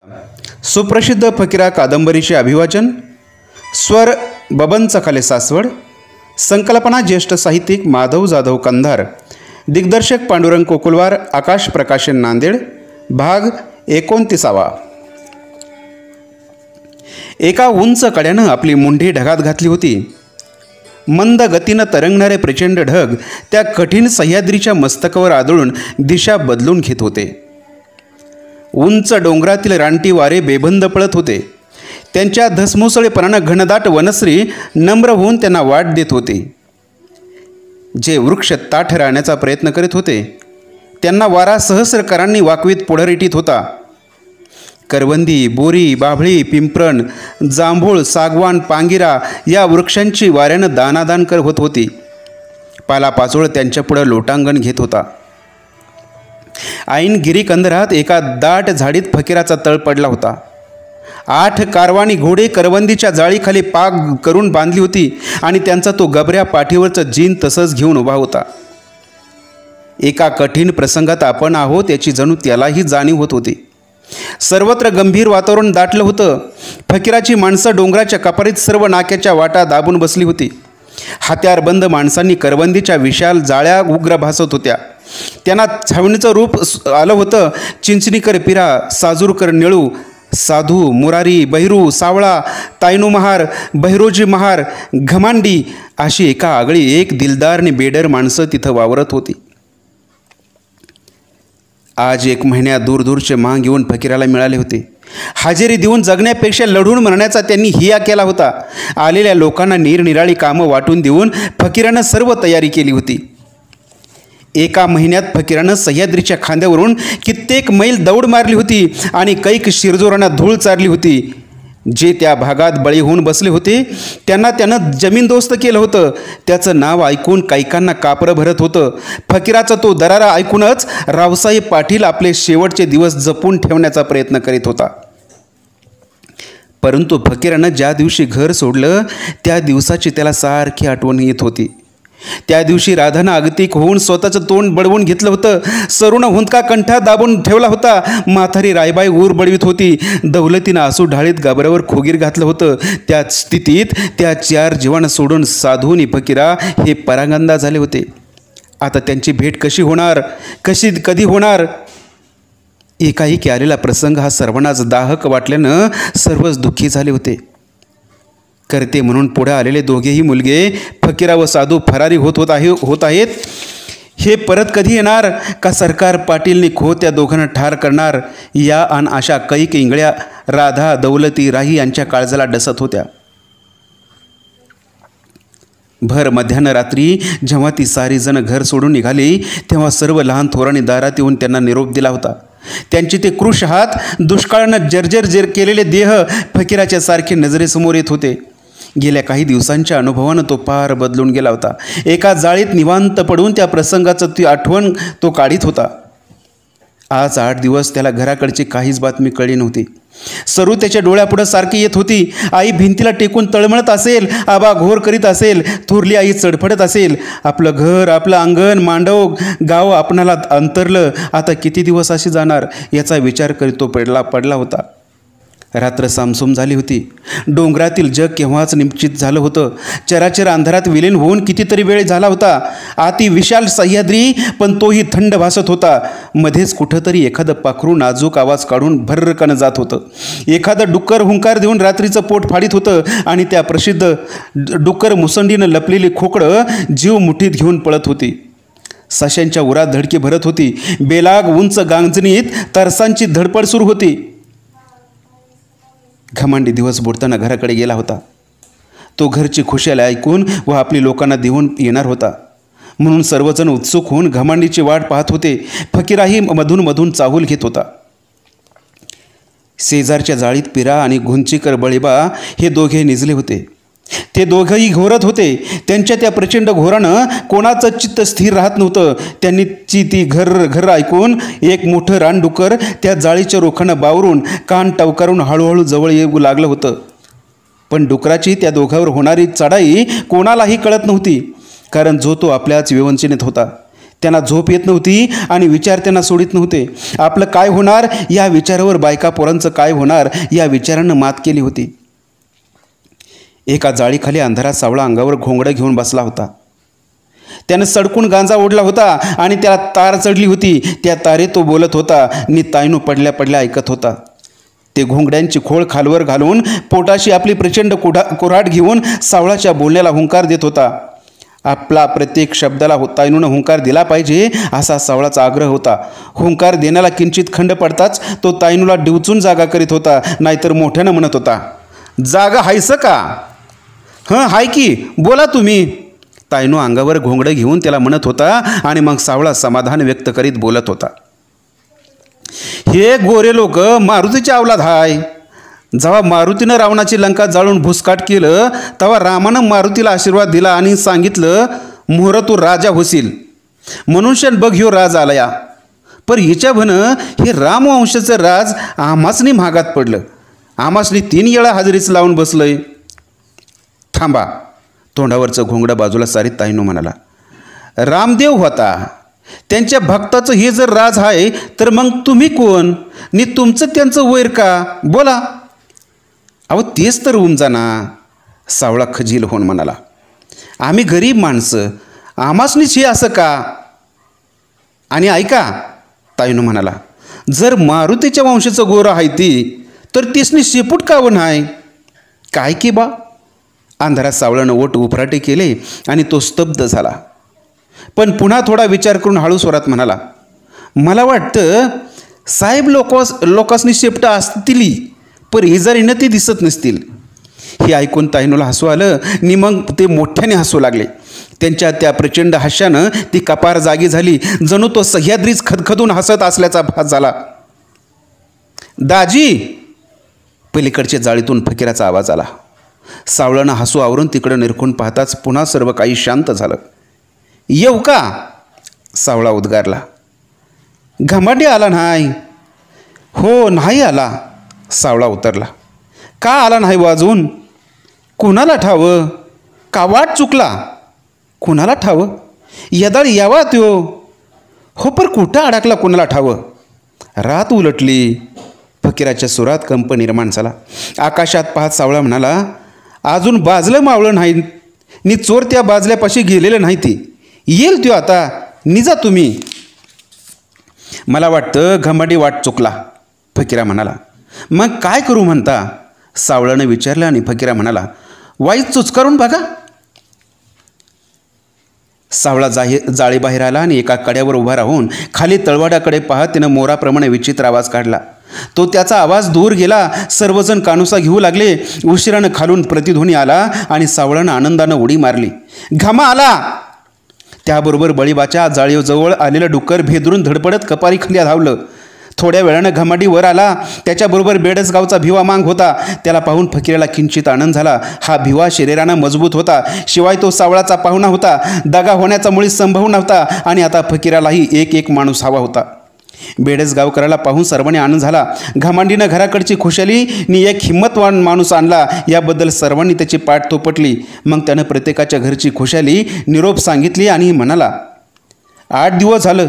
सुप्रसिद्ध फकीरा कादंबरीचे अभिवाचन स्वर बबन चखाले सासवड, संकल्पना ज्येष्ठ साहित्यिक माधव जाधव कंधार, दिग्दर्शक पांडुरंग कोकुलवार, आकाश प्रकाशन नांदेड, भाग 29. एका उंच कड्यानं आपली मुंडी ढगात घातली होती. मंद गतीनं तरंगणारे प्रचंड ढग त्या कठीण सह्याद्रीच्या मस्तकावर आदळून दिशा बदलून घेत होते. उंच डोंगरातील रानटी वारे बेबंद पळत होते. त्यांच्या धसमुसळेपणानं घनदाट वनश्री नम्र होऊन त्यांना वाट देत होते. जे वृक्ष ताठ राहण्याचा प्रयत्न करीत होते त्यांना वारा सहस्रकरांनी वाकवीत पुढे रेटीत होता. करवंदी, बोरी, बाभळी, पिंपरण, जांभूळ, सागवान, पांगिरा या वृक्षांची वाऱ्यानं दानादान होत होती. पालापाचोळ त्यांच्यापुढं लोटांगण घेत होता. ऐन गिरीकंदरात एका दाट झाडीत फकीराचा तळ पडला होता. 8 कारवानी घोडे करवंदीच्या जाळीखाली पाग करून बांधली होती आणि त्यांचा तो गबऱ्या पाठीवरचं जीन तसंच घेऊन उभा होता. एका कठीण प्रसंगात आपण आहोत याची जणू त्यालाही जाणीव होत होती. सर्वत्र गंभीर वातावरण दाटलं होतं. फकीराची माणसं डोंगराच्या कपारीत सर्व नाक्याच्या वाटा दाबून बसली होती. हत्यारबंद माणसांनी करवंदीच्या विशाल जाळ्या उग्र भासत होत्या. त्यांना छावणीचं रूप आलं होतं. चिंचणीकर पिरा, साजूरकर निळू, साधू, मुरारी, बहिरू, सावळा, तायनू महार, बहिरोजी महार, घमांडी अशी एका आगळी एक दिलदार आणि बेडर माणसं तिथं वावरत होती. आज 1 महिन्यात दूरदूरचे मांग येऊन फकीराला मिळाले होते. हजेरी देऊन जगण्यापेक्षा लढून मरण्याचा त्यांनी हिया केला होता. आलेल्या लोकांना निरनिराळी कामं वाटून देऊन फकीरानं सर्व तयारी केली होती. 1 महिन्यात फकीरानं सह्याद्रीच्या खांद्यावरून कित्येक मैल दौड मारली होती आणि कैक शिरजोरांना धूळ चारली होती. जे त्या भागात बळी होऊन बसले होते त्यांना त्यानं जमीनदोस्त केलं होतं. त्याचं नाव ऐकून कैकांना कापरं भरत होतं. फकीराचा तो दरारा ऐकूनच रावसाहेब पाटील आपले शेवटचे दिवस जपून ठेवण्याचा प्रयत्न करीत होता. परंतु फकीरानं ज्या दिवशी घर सोडलं त्या दिवसाची त्याला सारखी आठवण येत होती. त्या दिवशी राधानं आगतिक होऊन स्वतःचं तोंड बडवून घेतलं होतं. सरूनं हुंदका कंठात दाबून ठेवला होता. म्हातारी रायबाई ऊर बडवीत होती. दौलतीनं आसू ढाळीत गाबऱ्यावर खोगीर घातलं होतं. त्या स्थितीत त्या 4 जीवांना सोडून साधूनी फकीरा हे परांगंदा झाले होते. आता त्यांची भेट कशी होणार, कधी होणार? एकाएकी आलेला प्रसंग हा सर्वांनाच दाहक वाटल्यानं सर्वच दुःखी झाले होते. करते म्हणून पुढे आलेले दोघेही मुलगे फकीरा व साधू फरारी होत आहेत. हे परत कधी येणार का सरकार पाटीलनी खो त्या दोघांना ठार करणार या आणि अशा कैक इंगळ्या राधा, दौलती, राही यांच्या काळजाला डसत होत्या. भर मध्यान्ह रात्री जेव्हा ती सारी जण घर सोडून निघाली तेव्हा सर्व लहान थोरांनी दारात येऊन त्यांना निरोप दिला होता. त्यांचे ते कृश हात, दुष्काळानं जर्जर केलेले देह फकीराच्या सारखे नजरेसमोर येत होते. गेल्या काही दिवसांच्या अनुभवानं तो पार बदलून गेला होता. एका जाळीत निवांत पडून त्या प्रसंगाचं ती आठवण तो काढीत होता. आज 8 दिवस त्याला घराकडची काहीच बातमी कळली नव्हती. सरू त्याच्या डोळ्यापुढं सारखी येत होती. आई भिंतीला टेकून तळमळत असेल, आबा घोर करीत असेल, थोरली आई चडफडत असेल. आपलं घर, आपलं अंगण, मांडव, गाव आपणाला अंतरलं. आता किती दिवस असे जाणार याचा विचार करीत तो पडला होता. रात्र सामसूम झाली होती. डोंगरातील जग केव्हाच निश्चित झालं होतं. चराचर अंधारात विलीन होऊन कितीतरी वेळ झाला होता. आती विशाल सह्याद्री पण तोही थंड भासत होता. मध्येच कुठंतरी एखादं पाखरू नाजूक आवाज काढून भर्रकन जात होतं. एखादं डुक्कर हुंकार देऊन रात्रीचं पोट फाडीत होतं आणि त्या प्रसिद्ध डुक्कर मुसंडीनं लपलेली खोकडं जीव मुठीत घेऊन पळत होती. सशांच्या उरात धडकी भरत होती. बेलाग उंच गांजणीत तरसांची धडपड सुरू होती. घमांडी दिवस बुडताना घराकडे गेला होता. तो घरची खुशाली ऐकून व आपली लोकांना देऊन येणार होता म्हणून सर्वजण उत्सुक होऊन घमांडीची वाट पाहत होते. फकीराही मधून चाहूल घेत होता. शेजारच्या जाळीत पिरा आणि घुंचीकर बळीबा हे दोघे निजले होते. ते दोघंही घोरत होते. त्यांच्या त्या प्रचंड घोरानं कोणाचं चित्त स्थिर राहत नव्हतं. त्यांनी ती घर ऐकून एक मोठं रानडुकर त्या जाळीच्या रोखानं बावरून कान टवकारून हळूहळू जवळ येऊ लागलं होतं. पण डुकराची त्या दोघांवर होणारी चढाई कोणालाही कळत नव्हती. कारण जो तो आपल्याच विवंचनेत होता. त्यांना झोप येत नव्हती आणि विचार त्यांना सोडित नव्हते. आपलं काय होणार या विचारावर बायका पोरांचं काय होणार या विचारानं मात केली होती. एका जाळीखाली अंधारात सावळा अंगावर घोंगडं घेऊन बसला होता. त्यानं सडकून गांजा ओढला होता आणि त्याला तार चढली होती. त्या तारे तो बोलत होता नि ताईनो पडल्या पडल्या ऐकत होता. ते घोंगड्यांची खोळ खालवर घालून पोटाशी आपली प्रचंड कोराट घेऊन सावळाच्या बोलण्याला हुंकार देत होता. आपला प्रत्येक शब्दाला ताईनूनं हुंकार दिला पाहिजे असा सावळाचा आग्रह होता. हुंकार देण्याला किंचित खंड पडताच तो ताईनूला डिवचून जागा करीत होता. नाहीतर मोठ्यानं म्हणत होता, जागा हायसं का? हं हाय की, बोला तुम्ही. ताईनू अंगावर घोंगडं घेऊन त्याला म्हणत होता आणि मग सावळा समाधान व्यक्त करीत बोलत होता, हे गोरे लोक मारुतीच्या अवलाद हाय. जेव्हा मारुतीनं रावणाची लंका जाळून भुसकाट केलं तेव्हा रामानं मारुतीला आशीर्वाद दिला आणि सांगितलं, मोहर तू राजा होशील. मनुष्यान बघ ह्यो राज आलाया. पर हिच्या भनं हे रामवंशाचं राज आम्हासनी महागात पडलं. आम्हासनी 3 वेळा हाजरीच लावून बसलंय. थांबा. तोंडावरचं घोंगडं बाजूला सारीत ताईनो म्हणाला, रामदेव होता. त्यांच्या भक्ताचं हे जर राज आहे तर मग तुम्ही कोण नि तुमचं त्यांचं वैर का? बोला. अहो तेच तर होऊन जाना. सावळा खजील होऊन म्हणाला, आम्ही गरीब माणसं, आम्हासनीच हे असं का? आणि ऐका, ताईनो म्हणाला, जर मारुतीच्या वंशाचं गोरं आहे ती तर तिसनी शेपूट का वन आहे? काय की बा. अंधारात सावळानं ओठ उफराटे केले आणि तो स्तब्ध झाला. पण पुन्हा थोडा विचार करून हळू स्वरात म्हणाला, मला वाटतं साहेब लोकांसनी शेपटं असतील पर इजारीनं ती दिसत नसतील. हे ऐकून ताईनूला हसू आलं आणि मग ते मोठ्याने हसू लागले. त्यांच्या त्या प्रचंड हास्यानं ती कपार जागी झाली. जणू तो सह्याद्रीच खदखदून हसत असल्याचा भास झाला. दाजी. पलीकडच्या जाळीतून फकीराचा आवाज आला. सावळानं हसू आवरून तिकडं निरखून पाहताच पुन्हा सर्व काही शांत झालं. येऊ का? सावळा उद्गारला. घमाडी आला नाही? हो नाही आला. सावळा उतरला. का आला नाही वाजून? कुणाला ठावं? का वाट चुकला? कुणाला ठावं? यदाळ यावा त्यो. हो पर कुठं अडकला कुणाला ठावं? रात उलटली. फकीराच्या सुरात कंप निर्माण झाला. आकाशात पाहत सावळा म्हणाला, अजून बाजलं मावळं नाही नि चोर त्या बाजल्यापाशी गेलेलं नाही. ती येईल त्यो आता. निजा तुम्ही. मला वाटतं घमाडी वाट चुकला. फकीरा म्हणाला. मग काय करू म्हणता? सावळानं विचारलं आणि फकीरा म्हणाला, वाईच चुचकारून बघा. सावळा जाळीबाहेर आला आणि एका कड्यावर उभा राहून खाली तळवाड्याकडे पाहत त्यानं मोराप्रमाणे विचित्र आवाज काढला. तो त्याचा आवाज दूर गेला. सर्वजण कानुसा घेऊ लागले. उशिरानं खालून प्रतिध्वनी आला आणि सावळानं आनंदानं उडी मारली. घामा आला. त्याबरोबर बळीबाच्या जाळीजवळ आलेलं डुक्कर भेदरून धडपडत कपारी खाली धावलं. थोड्या वेळानं घमाडी वर आला. त्याच्याबरोबर बेडसगावचा भिवा मांग होता. त्याला पाहून फकीराला किंचित आनंद झाला. हा भिवा शरीरानं मजबूत होता. शिवाय तो सावळाचा पाहुणा होता. दगा होण्याचा मुळीच संभव नव्हता आणि आता फकीरालाही एक माणूस हवा होता. बेडसगावकराला पाहून सर्वांनी आनंद झाला. घमांडीनं घराकडची खुशाली नि एक हिंमतवान माणूस आणला याबद्दल सर्वांनी त्याची पाठ थोपटली. मग त्यानं प्रत्येकाच्या घरची खुशाली निरोप सांगितली आणि म्हणाला, 8 दिवस झालं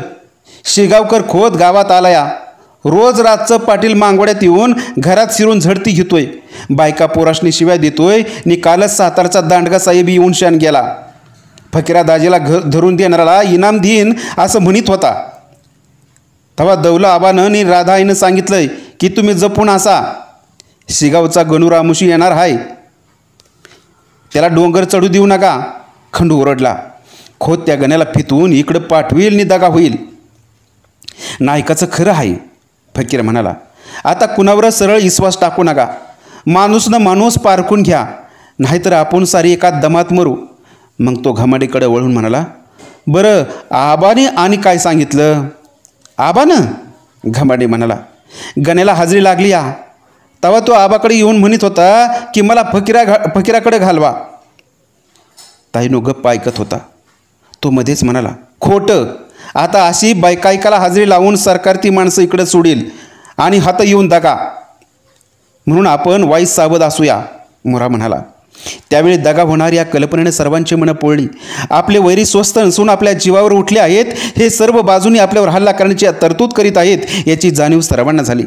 शेगावकर खोत गावात आलाया. रोज रातचं पाटील मांगवड्यात येऊन घरात शिरून झडती घेतोय. बायका पोराशनी शिव्या देतोय नि कालच सातारचा दांडगा साहेब येऊन शान गेला. फकीरा दाजीला धरून देणाराला इनाम देईन असं म्हणत होता. तेव्हा दौला आबानं नि राधाईनं सांगितलंय की तुम्ही जपून असा. शिगावचा गणुरामुशी येणार आहे. त्याला डोंगर चढू देऊ नका. खंडू ओरडला. खोत त्या गण्याला फितवून इकडं पाठवील नि दगा होईल. नायकाचं खरं आहे. फकीर म्हणाला, आता कुणावर सरळ विश्वास टाकू नका. माणूसनं माणूस पारखून घ्या, नाहीतर आपण सारी एका दमात मरू. मग तो घमाडीकडे वळून म्हणाला, बरं आबाने आणि काय सांगितलं? आबानं? घमाडी म्हणाला, गण्याला हाजरी लागली या. तेव्हा तो आबाकडे येऊन म्हणत होता की मला फकीराकडे घालवा. ताईनो गप्प ऐकत होता. तो मध्येच म्हणाला, खोटं. आता अशी बायकायकाला हाजरी लावून सरकार ती माणसं इकडे सोडील आणि हात येऊन दगा. म्हणून आपण वाईस सावध असूया. मोरा म्हणाला. त्यावेळी दगा होणार या कल्पनेने सर्वांची मनं पोळली. आपले वैरी स्वस्त नसून आपल्या जीवावर उठले आहेत, हे सर्व बाजूनी आपल्यावर हल्ला करण्याची तरतूद करीत आहेत याची जाणीव सर्वांना झाली.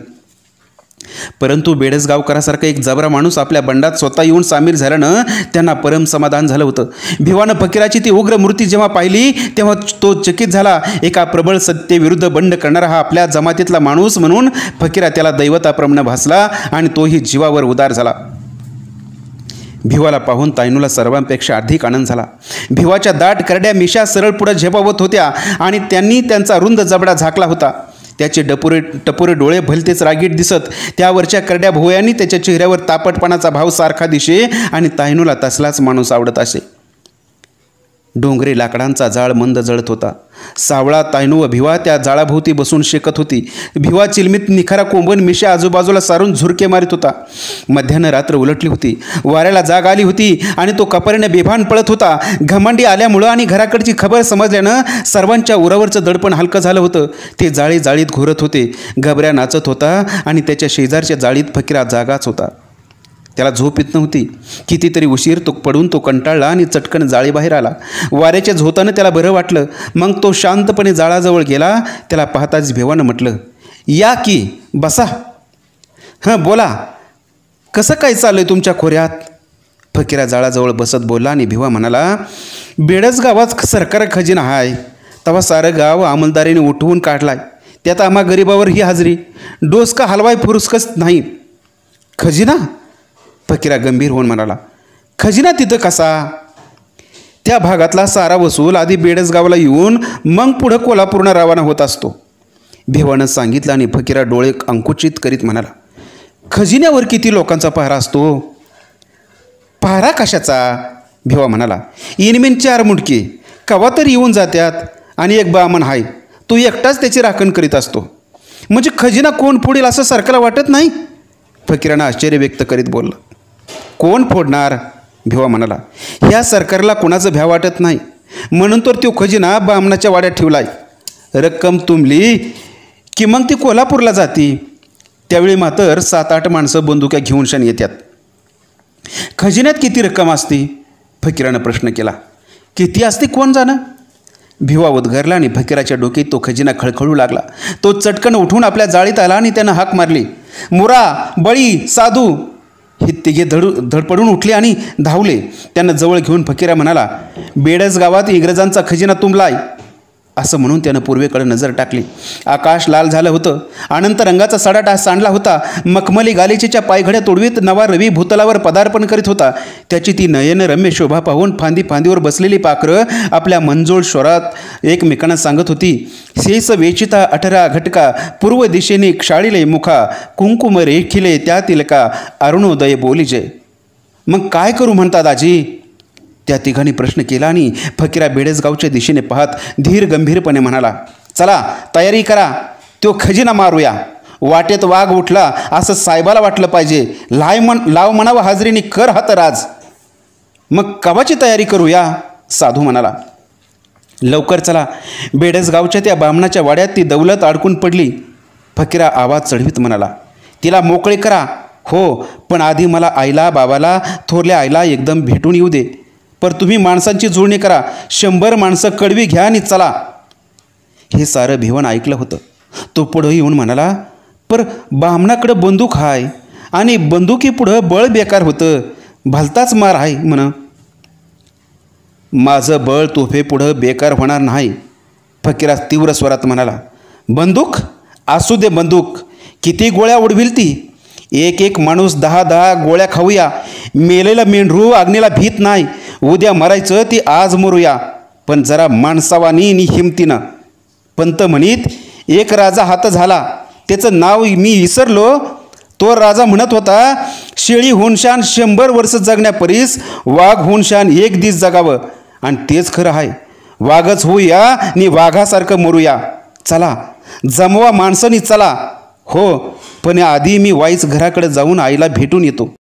परंतु बेडसगावकरासारखा एक जबरा माणूस आपल्या बंडात स्वतः येऊन सामील झाल्यानं त्यांना परम समाधान झालं होतं. भिवानं फकीराची ती उग्र मूर्ती जेव्हा पाहिली तेव्हा तो चकित झाला. एका प्रबळ सत्तेविरुद्ध बंड करणारा हा आपल्या जमातीतला माणूस म्हणून फकीरा त्याला दैवताप्रमाणे भासला आणि तोही जीवावर उदार झाला. भिवाला पाहून तायनूला सर्वांपेक्षा अधिक आनंद झाला. भिवाच्या दाट करड्या मिशा सरळ पुढे झेपावत होत्या आणि त्यांनी त्यांचा रुंद जबडा झाकला होता. त्याचे टपोरे डोळे भलतेच रागीट दिसत. त्यावरच्या करड्या भोवयांनी त्याच्या चेहऱ्यावर तापटपणाचा भाव सारखा दिसे आणि तायनूला तसलाच माणूस आवडत असे. डोंगरे लाकडांचा जाळ मंद जळत होता. सावळा तायनू व भिवा त्या जाळाभोवती बसून शेकत होती. भिवा चिलमीत निखारा कोंबन मिशा आजूबाजूला सारून झुरके मारित होता. मध्यानं रात्र उलटली होती. वाऱ्याला जाग आली होती आणि तो कपारीने बेभान पळत होता. घमंडी आल्यामुळं आणि घराकडची खबर समजल्यानं सर्वांच्या उरावरचं दडपण हलकं झालं होतं. ते जाळी जाळीत घोरत होते. गबऱ्या नाचत होता आणि त्याच्या शेजारच्या जाळीत फकीरा जागाच होता. त्याला झोप येत नव्हती. कितीतरी उशीर तो पडून तो कंटाळला आणि चटकन जाळीबाहेर आला. वाऱ्याच्या झोतानं त्याला बरं वाटलं. मग तो शांतपणे जाळाजवळ गेला. त्याला पाहताच भिवानं म्हटलं, या की बसा. हां बोला, कसं काय चाललंय तुमच्या खोऱ्यात? फकीरा जाळाजवळ बसत बोलला आणि भिवा म्हणाला, बेडसगावात सरकार खजिना हाय. तेव्हा सारं गाव अंमलदारीने उठवून काढलाय. त्यात आम्हा गरिबावर ही हाजरी. डोसका हलवाय फुरुसकच नाही. खजिना? फकीरा गंभीर होऊन म्हणाला, खजिना तिथं कसा? त्या भागातला सारा वसूल आधी बेडसगावला येऊन मग पुढं कोल्हापूरनं रवाना होत असतो. भिवानं सांगितलं आणि फकीरा डोळे अंकुचित करीत म्हणाला, खजिन्यावर किती लोकांचा पहारा असतो? पहारा कशाचा? भिवा म्हणाला, इनमेन 4 मुंडके कवा तर येऊन जात्यात आणि एक बामण हाय, तो एकटाच त्याची राखण करीत असतो. म्हणजे खजिना कोण फोडेल असं सरकारला वाटत नाही? फकीरानं आश्चर्य व्यक्त करीत बोललं. कोण फोडणार? भिवा म्हणाला, ह्या सरकारला कोणाचं भ्या वाटत नाही म्हणून तर तो खजिना बामणाच्या वाड्यात ठेवलाय. रक्कम तुंबली की मग ती कोल्हापूरला जाती. त्यावेळी मात्र 7-8 माणसं बंदुक्या घेऊन शन येतात. खजिन्यात किती रक्कम असते? फकीरानं प्रश्न केला. किती असते कोण जाणं? भिवा उद्गारला आणि फकीराच्या डोक्यात तो खजिना खळखळू लागला. तो चटकन उठून आपल्या जाळीत आला आणि त्यानं हाक मारली. मुरा, बळी, साधू हे तिघे धडपडून उठले आणि धावले. त्यांना जवळ घेऊन फकीरा म्हणाला, बेडसगावात इंग्रजांचा खजिना तुंबलाय. असं म्हणून त्यानं पूर्वेकडे नजर टाकली. आकाश लाल झालं होतं. अनंत रंगाचा सडाटा सांडला होता. मखमली गालिचेच्या पायघड्या तोडवीत नवा रवी भूतलावर पदार्पण करीत होता. त्याची ती नयनरम्य शोभा पाहून फांदीवर बसलेली पाखरं आपल्या मंजोळ स्वरात एकमेकांना सांगत होती, शेष वेचिता 18 घटका, पूर्व दिशेने क्षाळीले मुखा, कुंकुम रेखिले त्या तिलका, अरुणोदय बोलिजे. मग काय करू म्हणता दाजी? त्या तिघांनी प्रश्न केला आणि फकीरा बेडसगावच्या दिशेने पाहत धीर गंभीरपणे म्हणाला, चला तयारी करा, तो खजिना मारूया. वाटेत वाघ उठला असं साहेबाला वाटलं पाहिजे. लाव म्हणावं हाजरीने कर हात राज. मग कवाची तयारी करूया? साधू म्हणाला, लवकर चला. बेडसगावच्या त्या बामणाच्या वाड्यात ती दौलत अडकून पडली. फकीरा आवाज चढवीत म्हणाला, तिला मोकळे करा. हो, पण आधी मला आईला, बाबाला, थोरल्या आईला एकदम भेटून येऊ दे. पर तुम्ही माणसांची जुळणी करा. 100 माणसं कडवी घ्या आणि चला. हे सारं भिवन ऐकलं होतं. तो पुढं येऊन म्हणाला, पर बामणाकडं बंदूक हाय आणि बंदुकीपुढं बळ बेकार होतं. भलताच मार आहे म्हण. माझं बळ तोफेपुढं बेकार होणार नाही, फकीरा तीव्र स्वरात म्हणाला. बंदूक असू दे बंदूक. किती गोळ्या उडविल ती? एक माणूस 10 गोळ्या खाऊया. मेलेला मेंढरू अग्नीला भीत नाही. उद्या मरायचं ती आज मरूया, पण जरा माणसावानी आणि हिमतीनं. पंत म्हणीत, एक राजा हात झाला, त्याचं नाव मी विसरलो. तो राजा म्हणत होता, शेळी होऊनशान 100 वर्ष जगण्यापरीस वाघ होऊनशान 1 दिस जगावं. आणि तेच खरं आहे. वाघच होऊया आणि वाघासारखं मरूया. चला जमवा माणसानी, चला. हो, पण आधी मी वाईच घराकडे जाऊन आईला भेटून येतो.